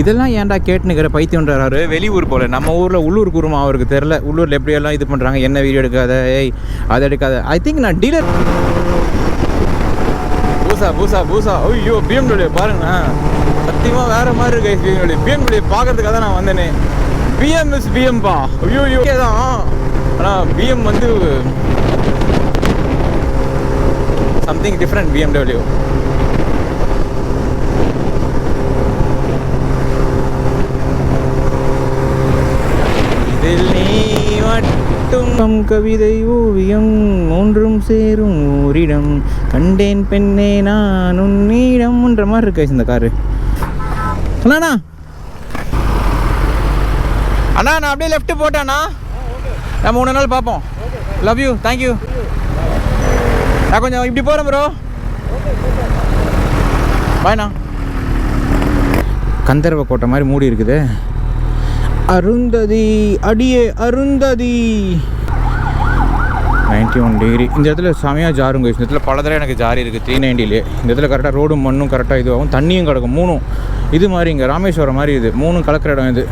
இதெல்லாம் ஏன்டா கேட்டுனுக்கிற பைத்தியன்றாரு. வெளியூர் போல், நம்ம ஊரில் உள்ளூர் குருமா அவருக்கு தெரில. உள்ளூரில் எப்படியெல்லாம் இது பண்ணுறாங்க, என்ன வீடியோ எடுக்காத, ஏய் அதை எடுக்காத. ஐ திங்க் நான் டீலர். பூசா ஐயோ BMW பாருங்கண்ணா, சத்தியமாக வேறு மாதிரி இருக்கு. BMW பார்க்கறதுக்காக தான் நான் வந்தேனே. பிஎம்பா ஐயோ ஓகே தான். ஆனால் பிஎம் வந்து சம்திங் டிஃப்ரெண்ட். BMW இதில் நீ மட்டும் கவிதை ஓவியம் ஒன்றும் சேரும் ஓரிடம் கண்டேன் பெண்ணே நான் உன்னிடம்ன்ற மாதிரி இருக்கு இந்த காரு. அண்ணா அண்ணா நான் அப்படியே லெஃப்ட் போட்டேண்ணா. நம்ம 3 நாள் பார்ப்போம். Love you, thank you. நான் கொஞ்சம் இப்படி போகிறேன் ப்ரோ. பாய்ண்ணா. கந்தர்வ கோட்டை மாதிரி மூடி இருக்குது. அருந்ததி அடியே அருந்ததி 91 டிகிரி. இந்த இடத்துல செமையாக ஜாருங்க. இந்த இடத்துல பல தடவை எனக்கு ஜாரி இருக்குது 390லே. இந்த இடத்துல கரெக்டாக ரோடும் மண்ணும் கரெக்டாக இதுவாகும், தண்ணியும் கிடக்கும். 3 இது மாதிரி இங்கே ராமேஸ்வரம் மாதிரி இது 3 கலக்கிற இடம் இது.